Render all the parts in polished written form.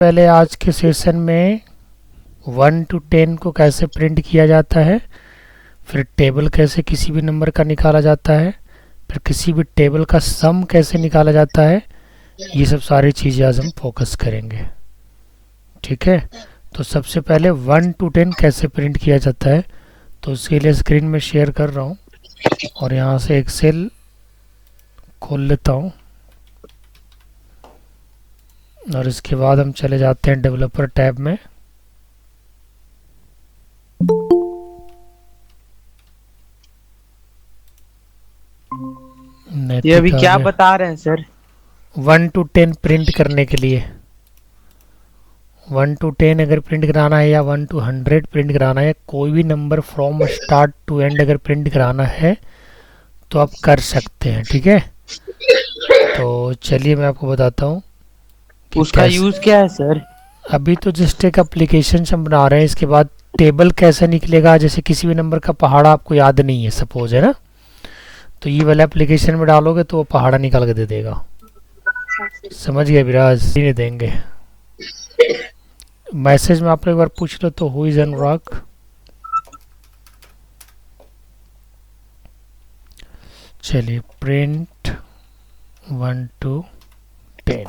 पहले आज के सेशन में 1 to 10 को कैसे प्रिंट किया जाता है, फिर टेबल कैसे किसी भी नंबर का निकाला जाता है, फिर किसी भी टेबल का सम कैसे निकाला जाता है, ये सब सारी चीज़ें आज हम फोकस करेंगे। ठीक है, तो सबसे पहले 1 to 10 कैसे प्रिंट किया जाता है, तो उसके लिए स्क्रीन में शेयर कर रहा हूँ और यहाँ से एक्सेल खोल लेता हूँ और इसके बाद हम चले जाते हैं डेवलपर टैब में। ये अभी क्या बता रहे हैं सर? 1 to 10 प्रिंट करने के लिए 1 to 10 अगर प्रिंट कराना है या 1 to 100 प्रिंट कराना है, कोई भी number from start to end अगर प्रिंट कराना है तो आप कर सकते हैं। ठीक है, तो चलिए मैं आपको बताता हूँ उसका यूज क्या है सर। अभी तो जस्ट एक एप्लीकेशन हम बना रहे हैं, इसके बाद टेबल कैसे निकलेगा। जैसे किसी भी नंबर का पहाड़ा आपको याद नहीं है सपोज, है ना, तो ये वाला एप्लीकेशन में डालोगे तो वो पहाड़ा निकाल के दे देगा। समझ गए विराज? नहीं देंगे। मैसेज में आप एक बार पूछ लो तो हु इज अनुराग। चलिए प्रिंट 1 to 10,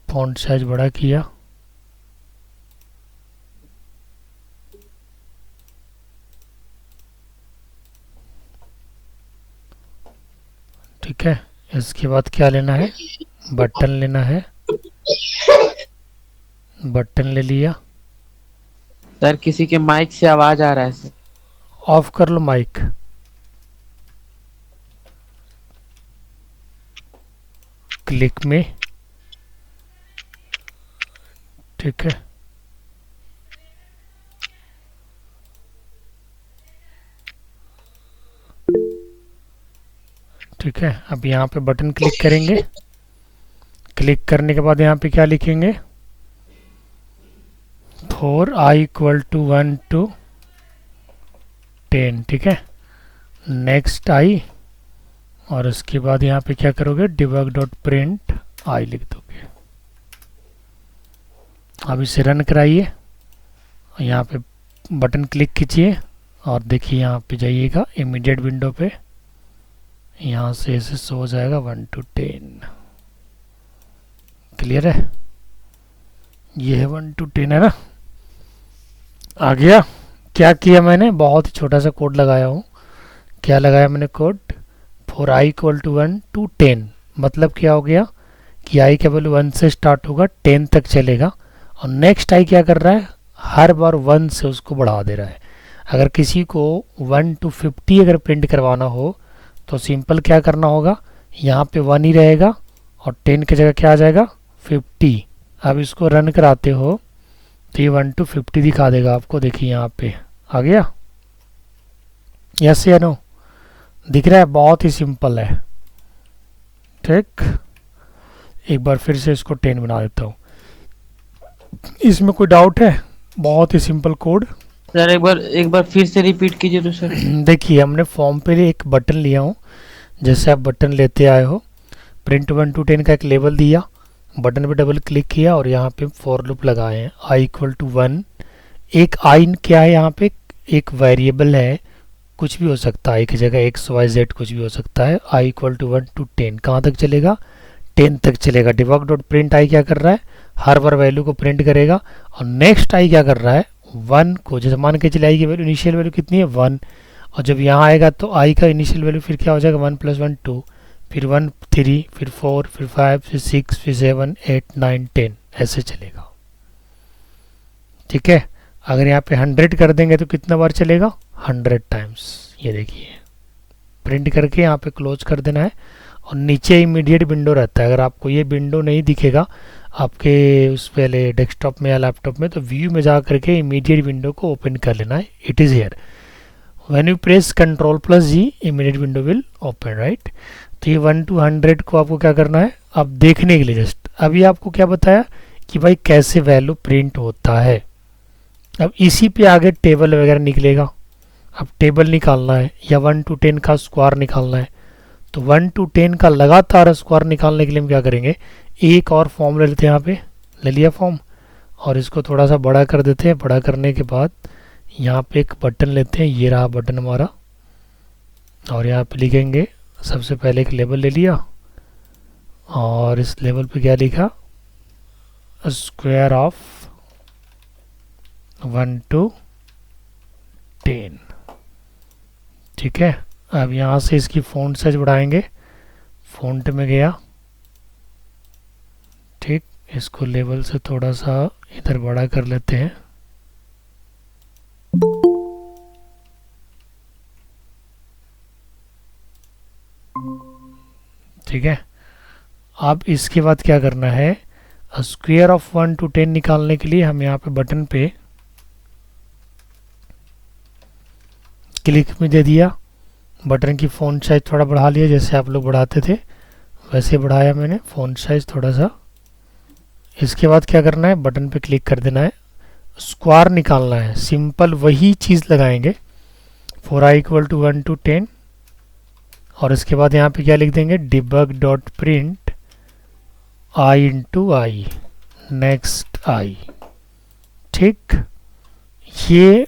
फॉन्ट साइज बड़ा किया। ठीक है, इसके बाद क्या लेना है, बटन लेना है। बटन ले लिया। सर किसी के माइक से आवाज आ रहा है सर। ऑफ कर लो माइक। क्लिक में। ठीक है, ठीक है, अब यहाँ पे बटन क्लिक करेंगे। क्लिक करने के बाद यहाँ पे क्या लिखेंगे, 4 i इक्वल टू 1 to 10। ठीक है, नेक्स्ट आई और उसके बाद यहाँ पे क्या करोगे, debug डॉट प्रिंट आई लिख दोगे। अब इसे रन कराइए, यहाँ पे बटन क्लिक कीजिए और देखिए यहाँ पे जाइएगा इमीडिएट विंडो पे, यहाँ से ऐसे शो हो जाएगा 1 to 10। क्लियर है? ये है 1 to 10, है ना। आ गया। क्या किया मैंने, बहुत ही छोटा सा कोड लगाया हूँ। क्या लगाया मैंने code, 4 i equal to 1 to 10। मतलब क्या हो गया कि i का वैल्यू 1 से स्टार्ट होगा, 10 तक चलेगा और नेक्स्ट i क्या कर रहा है, हर बार 1 से उसको बढ़ा दे रहा है। अगर किसी को 1 to 50 अगर प्रिंट करवाना हो तो सिंपल क्या करना होगा, यहाँ पे 1 ही रहेगा और 10 की जगह क्या आ जाएगा, 50। अब इसको रन कराते हो तो ये 1 to 50 दिखा देगा आपको। देखिए यहाँ पे आ गया, यस या नो, दिख रहा है? बहुत ही सिंपल है। ठीक, एक बार फिर से इसको 10 बना देता हूँ। इसमें कोई डाउट है? बहुत ही सिंपल कोड। सर एक बार फिर से रिपीट कीजिए तो सर। देखिए हमने फॉर्म पे एक बटन लिया हूँ, जैसे आप बटन लेते आए हो, प्रिंट 1 to 10 का एक लेबल दिया, बटन पे डबल क्लिक किया और यहाँ पे फॉर लूप लगाए हैं i इक्वल टू 1। एक आई क्या है यहाँ पे, एक वेरिएबल है, कुछ भी हो सकता है, आई की जगह x y z कुछ भी हो सकता है। i इक्वल टू 1 to 10 कहाँ तक चलेगा, 10 तक चलेगा। डिबग डॉट प्रिंट आई क्या कर रहा है, हर बार वैल्यू को प्रिंट करेगा और नेक्स्ट आई क्या कर रहा है, 1 को, जैसे मान के चले आई की वैल्यू इनिशियल वैल्यू कितनी है 1, और जब यहाँ आएगा तो आई का इनिशियल वैल्यू फिर क्या हो जाएगा 1 + 1 2, फिर 1 3, फिर 4, फिर 5, फिर 6, फिर 7 8 9 10, ऐसे चलेगा। ठीक है, अगर यहाँ पे 100 कर देंगे तो कितना बार चलेगा, 100 टाइम्स। ये देखिए प्रिंट करके यहाँ पे क्लोज कर देना है और नीचे इमीडिएट विंडो रहता है। अगर आपको ये विंडो नहीं दिखेगा आपके उस पहले डेस्कटॉप में या लैपटॉप में, तो व्यू में जा करके इमीडिएट विंडो को ओपन कर लेना है। It is here, when you press Ctrl+G immediate window will open, right. तो ये 1 to 100 को आपको क्या करना है, अब देखने के लिए जस्ट अभी आपको क्या बताया कि भाई कैसे वैल्यू प्रिंट होता है। अब इसी पे आगे टेबल वगैरह निकलेगा। अब टेबल निकालना है या 1 to 10 का स्क्वायर निकालना है, तो 1 to 10 का लगातार स्क्वायर निकालने के लिए हम क्या करेंगे, एक और फॉर्म ले लेते हैं, यहाँ पे ले लिया फॉर्म, और इसको थोड़ा सा बड़ा कर देते हैं। बड़ा करने के बाद यहाँ पे एक बटन लेते हैं, ये रहा बटन हमारा, और यहाँ पे लिखेंगे सबसे पहले एक लेबल ले लिया, और इस लेबल पे क्या लिखा, स्क्वायर ऑफ 1 to 10। ठीक है, अब यहाँ से इसकी फ़ॉन्ट साइज बढ़ाएंगे, फ़ॉन्ट में गया, ठीक, इसको लेवल से थोड़ा सा इधर बड़ा कर लेते हैं। ठीक है, अब इसके बाद क्या करना है, स्क्वायर ऑफ 1 to 10 निकालने के लिए हम यहाँ पे बटन पे क्लिक में दे दिया, बटन की फ़ॉन्ट साइज थोड़ा बढ़ा लिया, जैसे आप लोग बढ़ाते थे वैसे बढ़ाया मैंने फ़ॉन्ट साइज थोड़ा सा। इसके बाद क्या करना है, बटन पे क्लिक कर देना है, स्क्वायर निकालना है, सिंपल वही चीज़ लगाएंगे, for i equal to 1 to 10, और इसके बाद यहाँ पे क्या लिख देंगे, debug dot print i into I next i। ठीक, ये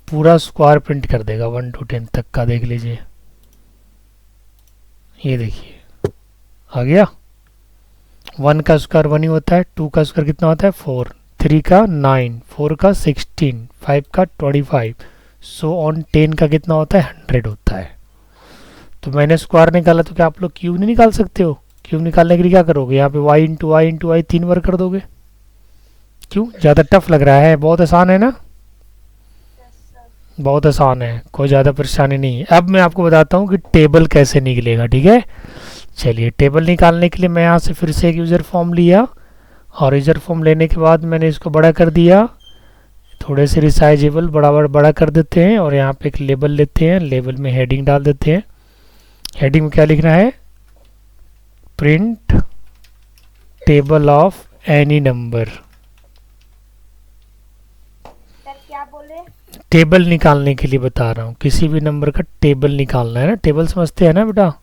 पूरा स्क्वायर प्रिंट कर देगा 1 to 10 तक का, देख लीजिए, ये देखिए आ गया। 1 का स्क्वायर 1 ही होता है, 2 का स्क्वायर कितना होता है 4, 3 का 9, 4 का 16, 5 का 25, सो ऑन 10 का कितना होता है 100 होता है। तो मैंने स्क्वायर निकाला, तो क्या आप लोग क्यूब नहीं निकाल सकते हो? क्यूब निकालने के लिए क्या करोगे, यहाँ पे y इंटू आई इंटू आई 3 बार कर दोगे। क्यों, ज़्यादा टफ लग रहा है? बहुत आसान है ना, बहुत आसान है, कोई ज़्यादा परेशानी नहीं है। अब मैं आपको बताता हूँ कि टेबल कैसे निकलेगा। ठीक है, चलिए, टेबल निकालने के लिए मैं यहाँ से फिर से एक यूज़र फॉर्म लिया, और यूज़र फॉर्म लेने के बाद मैंने इसको बड़ा कर दिया, थोड़े से रिसाइजेबल बड़ा कर देते हैं, और यहाँ पे एक लेबल लेते हैं, लेबल में हेडिंग डाल देते हैं। हेडिंग में क्या लिखना है, print table of any number. क्या बोले? टेबल निकालने के लिए बता रहा हूँ, किसी भी नंबर का टेबल निकालना है ना। टेबल समझते हैं ना बेटा,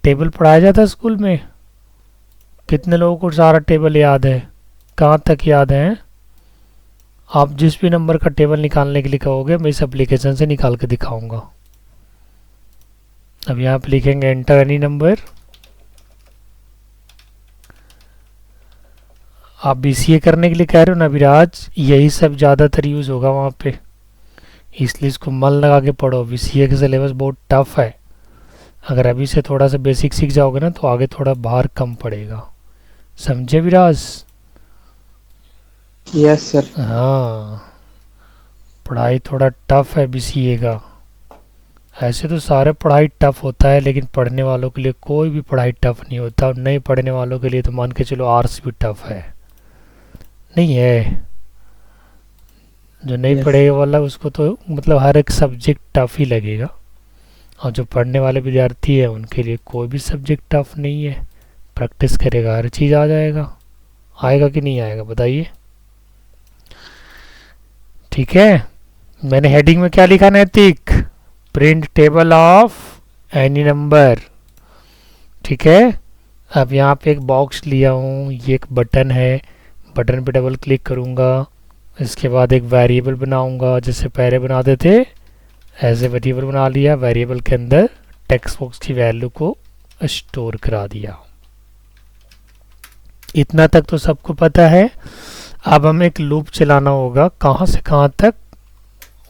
टेबल पढ़ाया जाता है स्कूल में। कितने लोगों को सारा टेबल याद है, कहाँ तक याद है? आप जिस भी नंबर का टेबल निकालने के लिए कहोगे, मैं इस एप्लीकेशन से निकाल के दिखाऊंगा। अब यहाँ पे लिखेंगे एंटर एनी नंबर। आप बीसीए करने के लिए कह रहे हो ना विराज, यही सब ज़्यादातर यूज़ होगा वहाँ पे, इसलिए इसको मन लगा के पढ़ो। बीसीए का सिलेबस बहुत टफ है, अगर अभी से थोड़ा सा बेसिक सीख जाओगे ना तो आगे थोड़ा भार कम पड़ेगा, समझे विराज? Yes sir. हाँ, पढ़ाई थोड़ा टफ है बीसीए का। ऐसे तो सारे पढ़ाई टफ होता है, लेकिन पढ़ने वालों के लिए कोई भी पढ़ाई टफ नहीं होता, और नहीं पढ़ने वालों के लिए तो मान के चलो आर्ट्स भी टफ है, नहीं है? जो नहीं Yes. पढ़ेगा वाला उसको तो मतलब हर एक सब्जेक्ट टफ ही लगेगा, और जो पढ़ने वाले विद्यार्थी है उनके लिए कोई भी सब्जेक्ट टफ नहीं है। प्रैक्टिस करेगा हर चीज़ आ जाएगा। आएगा कि नहीं आएगा बताइए? ठीक है, मैंने हेडिंग में क्या लिखा नैतिक, print table of any number. ठीक है, अब यहाँ पे एक बॉक्स लिया हूँ, ये एक बटन है, बटन पे डबल क्लिक करूँगा, इसके बाद एक वेरिएबल बनाऊँगा, जैसे पहले बनाते थे ऐसे वेरिएबल बना लिया, वेरिएबल के अंदर टेक्स्ट बॉक्स की वैल्यू को स्टोर करा दिया। इतना तक तो सबको पता है। अब हमें एक लूप चलाना होगा, कहाँ से कहाँ तक,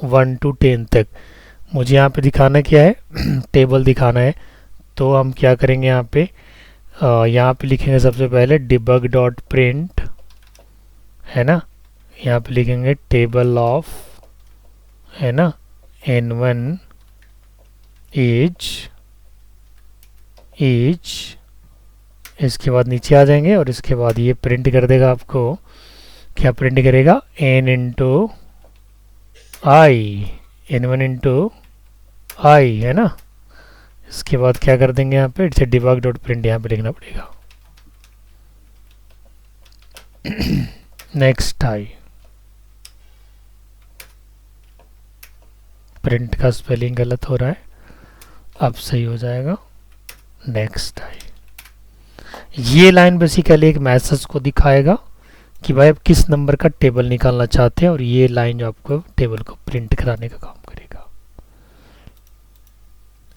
1 to 10 तक। मुझे यहाँ पे दिखाना क्या है, टेबल दिखाना है, तो हम क्या करेंगे, यहाँ पे लिखेंगे सबसे पहले debug डॉट प्रिंट, है ना, यहाँ पे लिखेंगे टेबल ऑफ, है ना, n1 एज, इसके बाद नीचे आ जाएंगे, और इसके बाद ये प्रिंट कर देगा आपको, क्या प्रिंट करेगा, n इंटू आई, n1 इंटू आई, है ना। इसके बाद क्या कर देंगे, यहाँ पे इसे डिबग डॉट प्रिंट यहाँ पे लिखना पड़ेगा, नेक्स्ट आई। प्रिंट का स्पेलिंग गलत हो रहा है, अब सही हो जाएगा, नेक्स्ट आई। ये लाइन बेसिकली एक मैसेज को दिखाएगा कि भाई आप किस नंबर का टेबल निकालना चाहते हैं, और ये लाइन जो आपको टेबल को प्रिंट कराने का काम करेगा।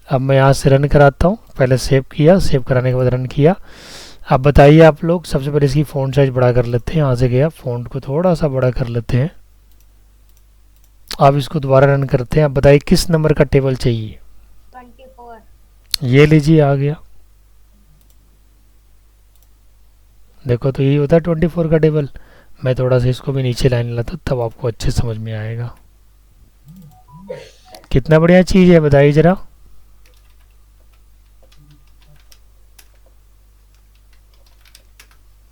अब मैं यहाँ से रन कराता हूँ। पहले सेव किया, सेव कराने के बाद रन किया। अब बताइए आप लोग, सबसे पहले इसकी फ़ॉन्ट साइज बड़ा कर लेते हैं। यहाँ से गया, फ़ॉन्ट को थोड़ा सा बड़ा कर लेते हैं। अब इसको दोबारा रन करते हैं। अब बताइए किस नंबर का टेबल चाहिए। 24। ये लीजिए, आ गया। देखो तो यही होता है 24 का टेबल। मैं थोड़ा सा इसको भी नीचे लाइन लाता, तब आपको अच्छे समझ में आएगा। कितना बढ़िया चीज़ है, बताइए ज़रा।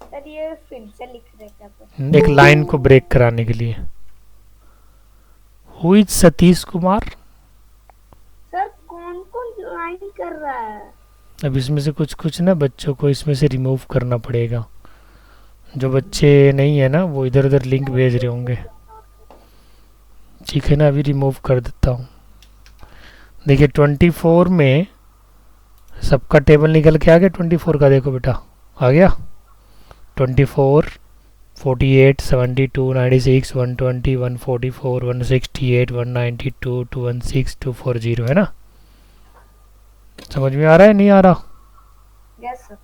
सर ये फिर से लिख रहे क्या तो? एक लाइन को ब्रेक कराने के लिए। Who is Satish Kumar? Sir कौन कौन लाइन कर रहा है? अब इसमें से कुछ कुछ ना बच्चों को इसमें से रिमूव करना पड़ेगा। जो बच्चे नहीं है ना, वो इधर उधर लिंक भेज रहे होंगे। ठीक है ना, अभी रिमूव कर देता हूँ। देखिए 24 में सबका टेबल निकल के आ गया। 24 का देखो बेटा, आ गया 24, 48, 72, 96, 120, 144, 168, 192, 216, 240 है ना। समझ में आ रहा है, नहीं आ रहा? Yes sir.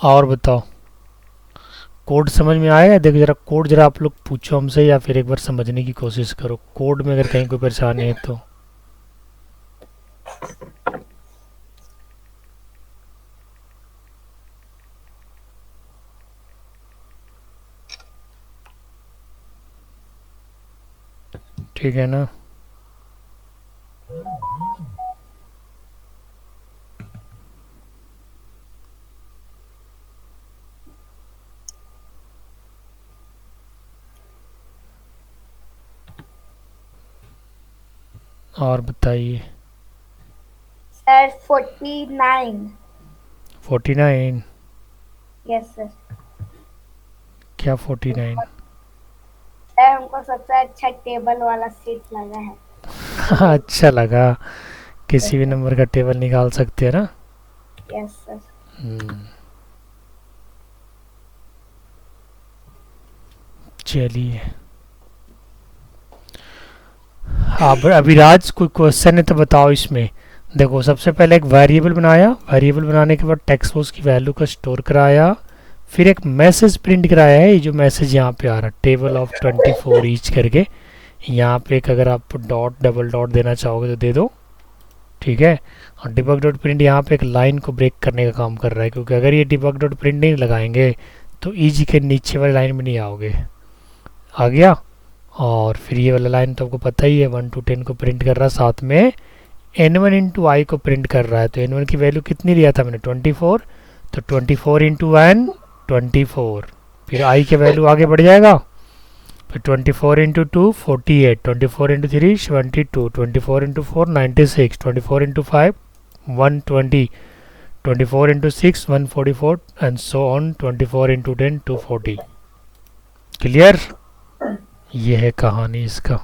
और बताओ, कोड समझ में आया? देखो जरा कोड जरा आप लोग पूछो हमसे, या फिर एक बार समझने की कोशिश करो। कोड में अगर कहीं कोई परेशानी है तो। ठीक है ना। और बताइए। सर 49। 49? Yes sir. क्या 49? सर हमको सबसे अच्छा टेबल वाला सीट लगा है। अच्छा लगा। किसी भी नंबर का टेबल निकाल सकते हैं ना। Yes sir. चलिए, आप अभिराज कोई क्वेश्चन है तो बताओ इसमें। देखो सबसे पहले एक वेरिएबल बनाया, वेरिएबल बनाने के बाद टेक्स्ट बॉक्स की वैल्यू को स्टोर कराया, फिर एक मैसेज प्रिंट कराया है। ये जो मैसेज यहाँ पे आ रहा है, टेबल ऑफ 24 ईच करके, यहाँ पे एक अगर आप डॉट डबल डॉट देना चाहोगे तो दे दो। ठीक है। और डिबग डॉट प्रिंट यहाँ पे एक लाइन को ब्रेक करने का काम कर रहा है, क्योंकि अगर ये डिबग डॉट प्रिंट नहीं लगाएंगे तो ईजी के नीचे वाली लाइन में नहीं आओगे। आ गया। और फिर ये वाला लाइन तो आपको पता ही है, 1 to 10 को प्रिंट कर रहा है, साथ में n1 इंटू आई को प्रिंट कर रहा है। तो n1 की वैल्यू कितनी लिया था मैंने, 24। तो 24 इंटू n 24। फिर i की वैल्यू आगे बढ़ जाएगा। फिर 24 into 2 48, 24 into 3 72, 24 into 4 96, 24 into 5 120, 24 into 6 144 and so on, 24 into 10 240। Clear? ये है कहानी इसका।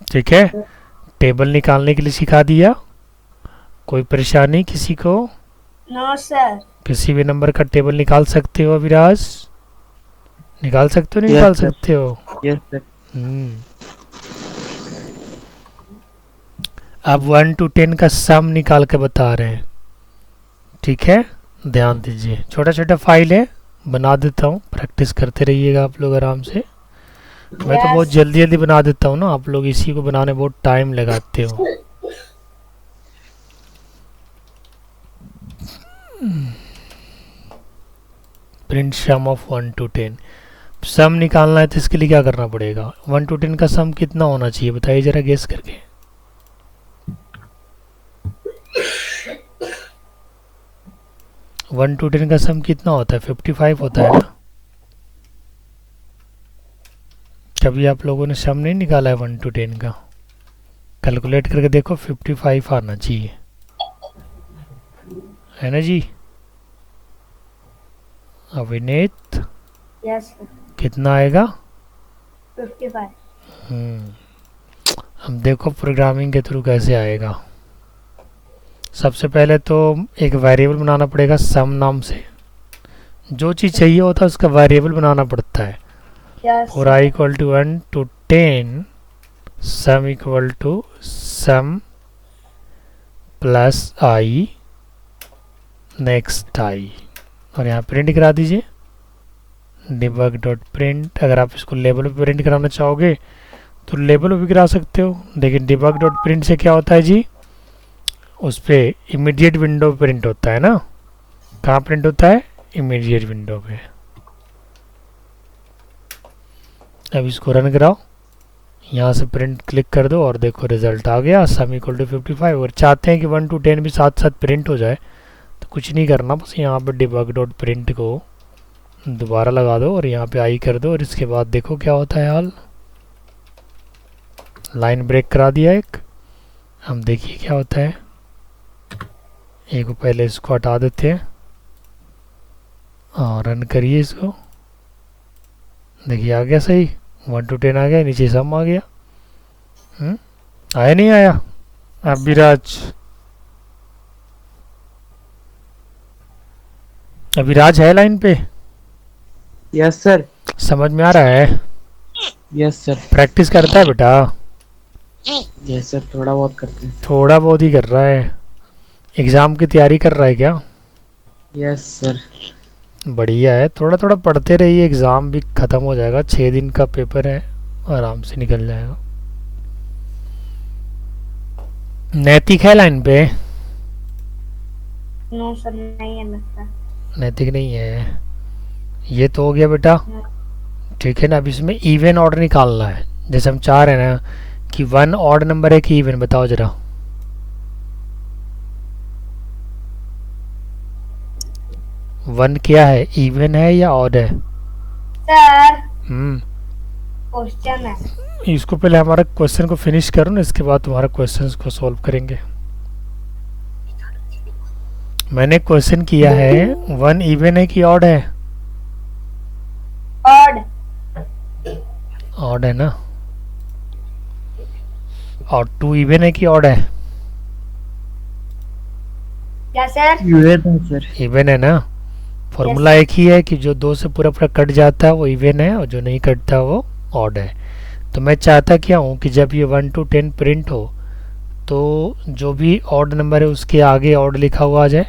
ठीक है, टेबल निकालने के लिए सिखा दिया। कोई परेशानी किसी को? No sir. किसी भी नंबर का टेबल निकाल सकते हो अविराज? निकाल सकते हो, नहीं निकाल सकते हो? Yes sir. अब 1 to 10 का सम निकाल के बता रहे हैं। ठीक है, ध्यान दीजिए। छोटा छोटा फाइल है, बना देता हूँ, प्रैक्टिस करते रहिएगा आप लोग आराम से। मैं तो बहुत जल्दी जल्दी बना देता हूँ ना, आप लोग इसी को बनाने बहुत टाइम लगाते हो। Print sum of 1 to 10। Sum निकालना है तो इसके लिए क्या करना पड़ेगा? 1 to 10 का सम कितना होना चाहिए, बताइए जरा गेस करके। वन टू 10 का सम कितना होता है? 55 होता है ना। कभी आप लोगों ने सम नहीं निकाला है 1 to 10 का? कैलकुलेट करके देखो, 55 आना चाहिए, है ना जी। अविनेत यस कितना आएगा? 55। अब देखो प्रोग्रामिंग के थ्रू कैसे आएगा। सबसे पहले तो एक वेरिएबल बनाना पड़ेगा सम नाम से। जो चीज़ चाहिए होता है उसका वेरिएबल बनाना पड़ता है। Yes for I equal to 1 to 10 sum equal to sum plus I next I, और यहाँ प्रिंट करा दीजिए डिबग डॉट प्रिंट। अगर आप इसको लेबल पे प्रिंट कराना चाहोगे तो लेबल पे भी करा सकते हो, लेकिन डिबग डॉट प्रिंट से क्या होता है जी, उस पर इमीडिएट विंडो पे प्रिंट होता है ना। कहाँ प्रिंट होता है? इमीडिएट विंडो पे। अब इसको रन कराओ, यहाँ से प्रिंट क्लिक कर दो और देखो रिजल्ट आ गया सम इक्वल टू 55। और चाहते हैं कि 1 to 10 भी साथ साथ प्रिंट हो जाए तो कुछ नहीं करना, बस यहाँ पे डिबग डॉट प्रिंट को दोबारा लगा दो और यहाँ पे आई कर दो, और इसके बाद देखो क्या होता है हाल। लाइन ब्रेक करा दिया एक। हम देखिए क्या होता है। एक पहले इसको हटा देते हैं और रन करिए इसको। देखिए आ गया सही, 1 to 10 आ गया, नीचे सम आ गया। आया नहीं आया? अभिराज है लाइन पे? Yes sir. समझ में आ रहा है? Yes sir. प्रैक्टिस करता है बेटा? यस सर, थोड़ा बहुत करते हैं। थोड़ा बहुत ही कर रहा है। एग्ज़ाम की तैयारी कर रहा है क्या? Yes sir. बढ़िया है, थोड़ा थोड़ा पढ़ते रहिए, एग्ज़ाम भी ख़त्म हो जाएगा, 6 दिन का पेपर है, आराम से निकल जाएगा। नैतिक है लाइन पे? नो सर, नहीं है लगता। नैतिक नहीं है। ये तो हो गया बेटा, ठीक है ना। अब इसमें इवन ऑर्डर निकालना है। जैसे हम चाह रहे हैं ना कि 1 ऑड नंबर है कि इवन, बताओ जरा। 1 क्या है, इवन है या ऑड है? सर हम्म, क्वेश्चन है। इसको पहले हमारा क्वेश्चन को फिनिश करो ना, इसके बाद तुम्हारा क्वेश्चन को सॉल्व करेंगे। मैंने क्वेश्चन किया है 1 इवन है कि ऑड है? ऑड। ऑड है ना। और 2 इवन है कि ऑड है? क्या सर? इवन है सर। इवन है ना। फॉर्मूला एक ही है कि जो 2 से पूरा पूरा कट जाता है वो इवन है, और जो नहीं कटता वो ऑड है। तो मैं चाहता क्या हूँ कि जब ये 1 to 10 प्रिंट हो तो जो भी ऑड नंबर है उसके आगे ऑड लिखा हुआ आ जाए,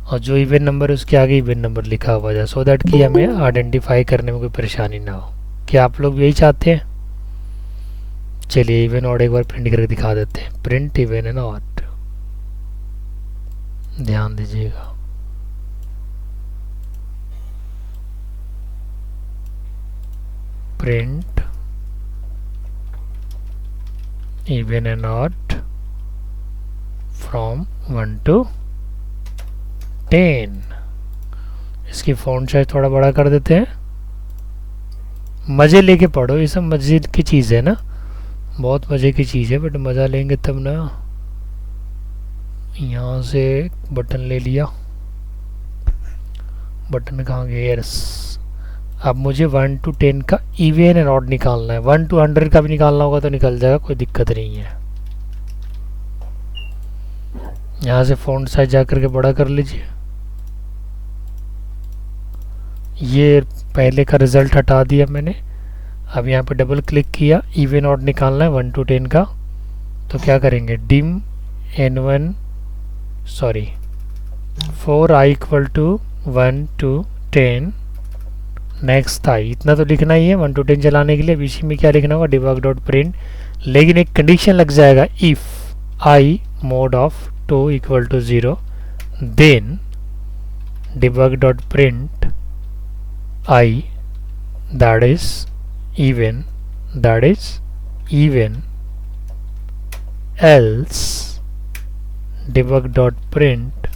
और जो इवन नंबर है उसके आगे इवन नंबर लिखा हुआ आ जाए, सो दैट कि हमें आइडेंटिफाई करने में कोई परेशानी ना हो। क्या आप लोग यही चाहते हैं? चलिए इवन ऑड एक बार प्रिंट करके दिखा देते हैं। प्रिंट इवन एंड ऑड, ध्यान दीजिएगा। Print even and odd from 1 to 10। इसकी फॉन्ट साइज थोड़ा बड़ा कर देते हैं। मज़े लेके पढ़ो, ये सब मज़े की चीज़ है ना, बहुत मज़े की चीज़ है, बट मज़ा लेंगे तब ना। यहाँ से बटन ले लिया, बटन कहाँ गया? यस। अब मुझे 1 to 10 का इवन एंड ऑड निकालना है। 1 to 100 का भी निकालना होगा तो निकल जाएगा, कोई दिक्कत नहीं है। यहाँ से फॉन्ट साइज जा करके बड़ा कर लीजिए। ये पहले का रिज़ल्ट हटा दिया मैंने। अब यहाँ पे डबल क्लिक किया, इवन ऑड निकालना है 1 to 10 का। तो क्या करेंगे, dim n1 sorry 4 i equal to 1 to 10 next I, इतना तो लिखना ही है 1 to 10 चलाने के लिए। अब इसी में क्या लिखना होगा, डिबग डॉट प्रिंट, लेकिन एक कंडीशन लग जाएगा, if I mod of 2 equal to 0 then debug dot print I that is even else debug dot print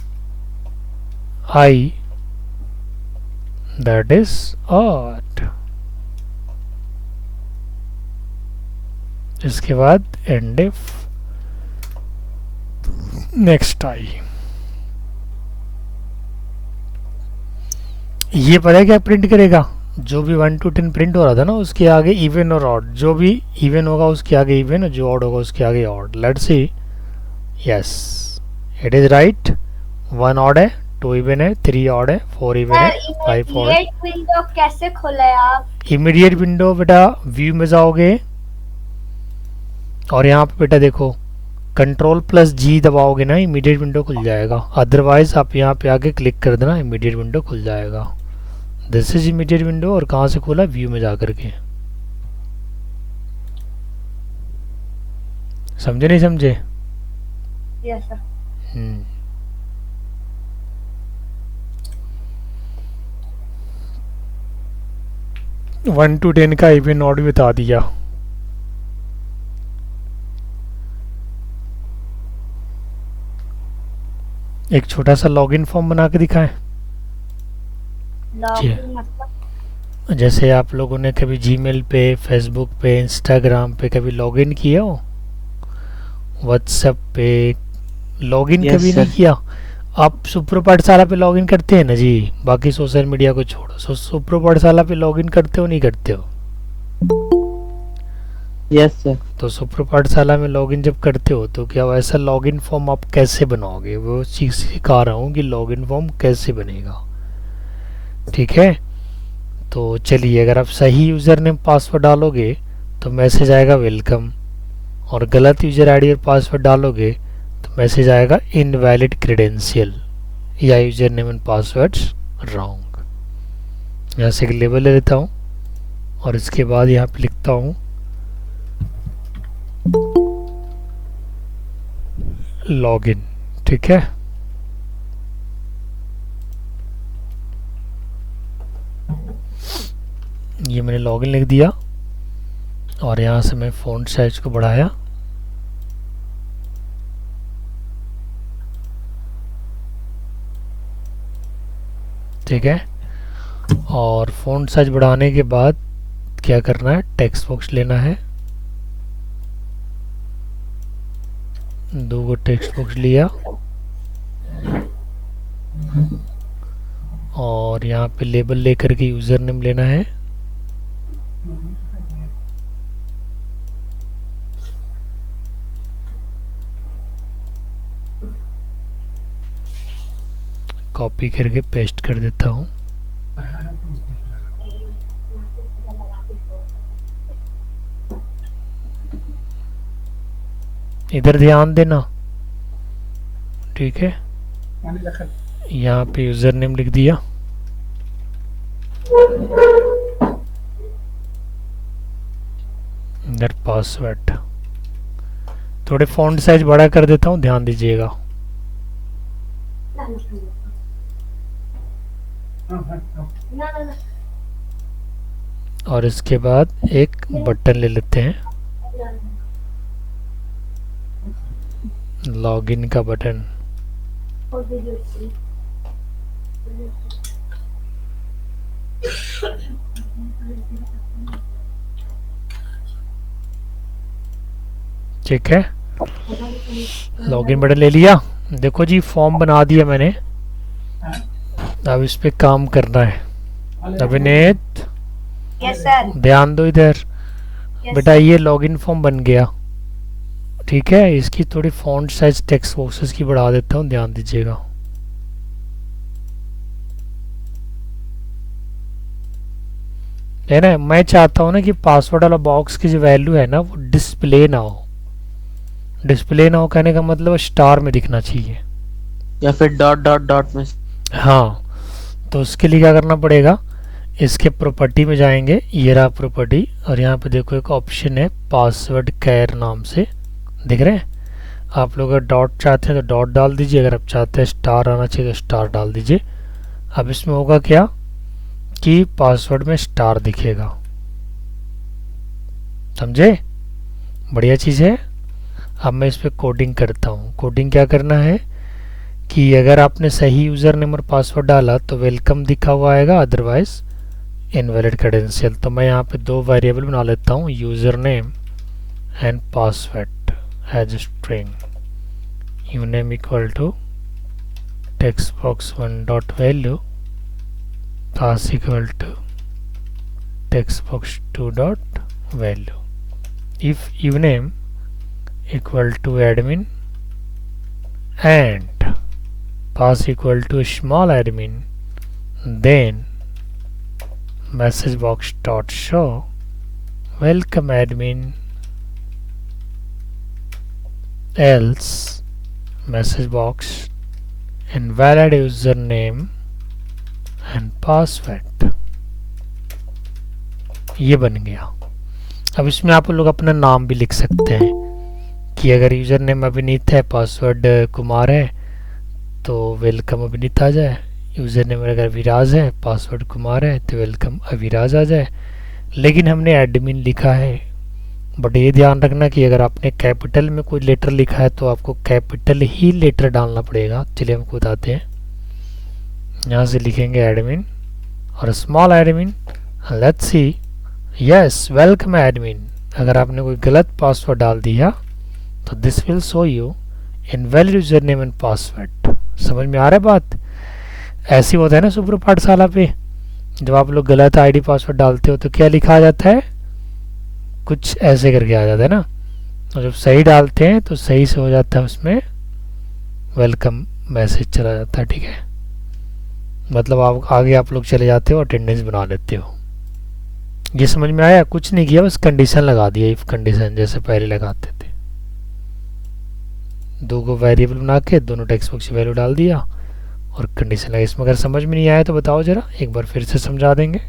I that is odd। इसके बाद end if next I। ये पता है क्या प्रिंट करेगा? जो भी 1 to 10 प्रिंट हो रहा था ना उसके आगे इवन और ऑड, जो भी इवन होगा उसके आगे इवन और जो ऑड होगा उसके आगे odd. Let's see. Yes, it is right. 1 odd है, 2 इवन है, 3 ऑड है, 4 इवन है, 5 ऑड है. इमीडिएट विंडो कैसे खोले आप? इमीडिएट विंडो बेटा व्यू में जाओगे और यहाँ पे बेटा देखो Ctrl+G दबाओगे ना, इमीडिएट विंडो खुल जाएगा. अदरवाइज आप यहाँ पे आके क्लिक कर देना, इमीडिएट विंडो खुल जाएगा. This is immediate window. और कहाँ से खोला? व्यू में जा करके. समझे नहीं समझे? Yes sir. 1 to 10 का इवन ऑड बता दिया. एक छोटा सा लॉगिन फॉर्म बना के दिखाएं. लॉगिन मतलब? जैसे आप लोगों ने कभी जीमेल पे, फेसबुक पे, इंस्टाग्राम पे कभी लॉगिन किया हो, व्हाट्सएप पे लॉगिन Yes, कभी sir. नहीं किया. आप सुप्रो पाठशाला पे लॉगिन करते हैं ना जी, बाकी सोशल मीडिया को छोड़ो. सुप्रो पाठशाला पे लॉगिन करते हो नहीं करते हो? Yes sir. तो सुप्रो पाठशाला में लॉगिन जब करते हो तो क्या वैसा लॉगिन फॉर्म आप कैसे बनाओगे, वो चीज़ सिखा रहा हूँ कि लॉगिन फॉर्म कैसे बनेगा. ठीक है, तो चलिए अगर आप सही यूज़र नेम पासवर्ड डालोगे तो मैसेज आएगा वेलकम, और गलत यूज़र आईडी और पासवर्ड डालोगे तो मैसेज आएगा इनवैलिड क्रेडेंशियल या user name and passwords wrong. यहाँ से एक लेबल ले लेता हूँ और इसके बाद यहाँ पे लिखता हूँ लॉगिन. ठीक है, ये मैंने लॉगिन लिख दिया और यहाँ से मैं फ़ॉन्ट साइज को बढ़ाया. ठीक है, और फ़ॉन्ट साइज बढ़ाने के बाद क्या करना है, टेक्स्ट बॉक्स लेना है. 2 टेक्स्ट बॉक्स लिया और यहाँ पे लेबल लेकर के यूज़र नेम लेना है. कॉपी करके पेस्ट कर देता हूँ. इधर ध्यान देना. ठीक है, यहाँ पे यूज़र नेम लिख दिया. इधर पासवर्ड. थोड़े फ़ॉन्ट साइज बड़ा कर देता हूँ, ध्यान दीजिएगा. और इसके बाद एक बटन ले लेते हैं, लॉगिन का बटन. ठीक है, लॉगिन बटन ले लिया. देखो जी फॉर्म बना दिया मैंने. अब इस पे काम करना है. अभिनेत यस सर. ध्यान दो इधर. यस बेटा ये लॉगिन फॉर्म बन गया. ठीक है, इसकी थोड़ी फॉन्ट साइज टेक्स्ट बॉक्सेस की बढ़ा देता हूँ, ध्यान दीजिएगा. है ना, मैं चाहता हूँ ना कि पासवर्ड वाला बॉक्स की जो वैल्यू है ना वो डिस्प्ले ना हो. डिस्प्ले ना हो कहने का मतलब स्टार में दिखना चाहिए या फिर डॉट डॉट डॉट में. हाँ, तो उसके लिए क्या करना पड़ेगा, इसके प्रॉपर्टी में जाएंगे. ये रहा प्रॉपर्टी, और यहाँ पे देखो एक ऑप्शन है पासवर्ड कैर नाम से, दिख रहे हैं. आप लोग अगर डॉट चाहते हैं तो डॉट डाल दीजिए, अगर आप चाहते हैं स्टार आना चाहिए तो स्टार डाल दीजिए. अब इसमें होगा क्या कि पासवर्ड में स्टार दिखेगा. समझे, बढ़िया चीज़ है. अब मैं इस पर कोडिंग करता हूँ. कोडिंग क्या करना है कि अगर आपने सही यूज़र नेम और पासवर्ड डाला तो वेलकम दिखा हुआ आएगा, अदरवाइज इनवैलिड क्रेडेंशियल. तो मैं यहाँ पे 2 वेरिएबल बना लेता हूँ, user name and password as string. Uname equal to text box 1 dot value pass equal to text box 2 dot value. If username equal to admin and pass equal to small admin, then message box dot show welcome admin, else message box invalid username and password. ये बन गया। अब इसमें आप लोग अपना नाम भी लिख सकते हैं कि अगर यूज़र नेम अभिनीत है, पासवर्ड कुमार है, तो वेलकम अभिनीत आ जाए। यूज़र नेम अगर अविराज है, पासवर्ड कुमार है, तो वेलकम अविराज आ जाए। लेकिन हमने एडमिन लिखा है, बट ये ध्यान रखना कि अगर आपने कैपिटल में कोई लेटर लिखा है तो आपको कैपिटल ही लेटर डालना पड़ेगा। चलिए हमको बताते हैं। यहाँ से लिखेंगे एडमिन और small admin, let's see, yes welcome admin. अगर आपने कोई गलत पासवर्ड डाल दिया तो this will show you invalid user name and password. समझ में आ रहा है बात? ऐसे होता है ना सुपर पाठशाला पे, जब आप लोग गलत आईडी पासवर्ड डालते हो तो क्या लिखा आ जाता है, कुछ ऐसे करके आ जाता है ना। और जब सही डालते हैं तो सही से हो जाता है, उसमें वेलकम मैसेज चला जाता है। ठीक है, मतलब आप आगे आप लोग चले जाते हो, अटेंडेंस बना लेते हो। ये समझ में आया? कुछ नहीं किया, बस कंडीशन लगा दिया, इफ कंडीशन जैसे पहले लगाते थे। दो को वेरिएबल बना के दोनों टेक्स्ट बॉक्स की वैल्यू डाल दिया और कंडीशन लगा। इसमें अगर समझ में नहीं आया तो बताओ जरा, एक बार फिर से समझा देंगे।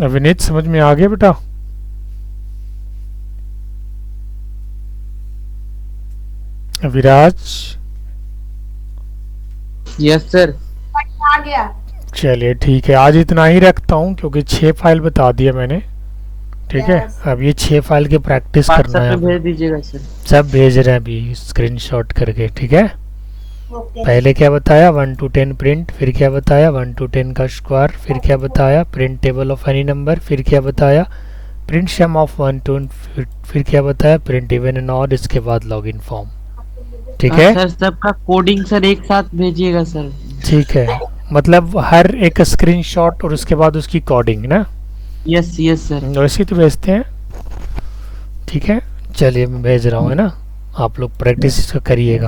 अविनीत समझ में आ गया बेटा? अविराज? Yes sir. आ गया। चलिए ठीक है, आज इतना ही रखता हूँ क्योंकि 6 फाइल बता दिया मैंने। ठीक है, अब ये 6 फाइल की प्रैक्टिस करना है। भेज दीजिएगा सर। सब भेज रहे हैं अभी स्क्रीनशॉट करके। ठीक है, ओके। पहले क्या बताया, 1 to 10 प्रिंट, फिर क्या बताया 1 to 10 का स्क्वायर, फिर क्या बताया print table of any number, फिर क्या बताया प्रिंट सम ऑफ 1 to, फिर क्या बताया प्रिंट इवन एंड ऑड, इसके बाद लॉगिन फॉर्म। ठीक है सर, सबका कोडिंग सर एक साथ भेजिएगा सर। ठीक है, मतलब हर एक स्क्रीनशॉट और उसके बाद उसकी कोडिंग ना। Yes yes sir. वैसे तो भेजते हैं। ठीक है, चलिए मैं भेज रहा हूँ, है ना। आप लोग प्रैक्टिस इसका करिएगा।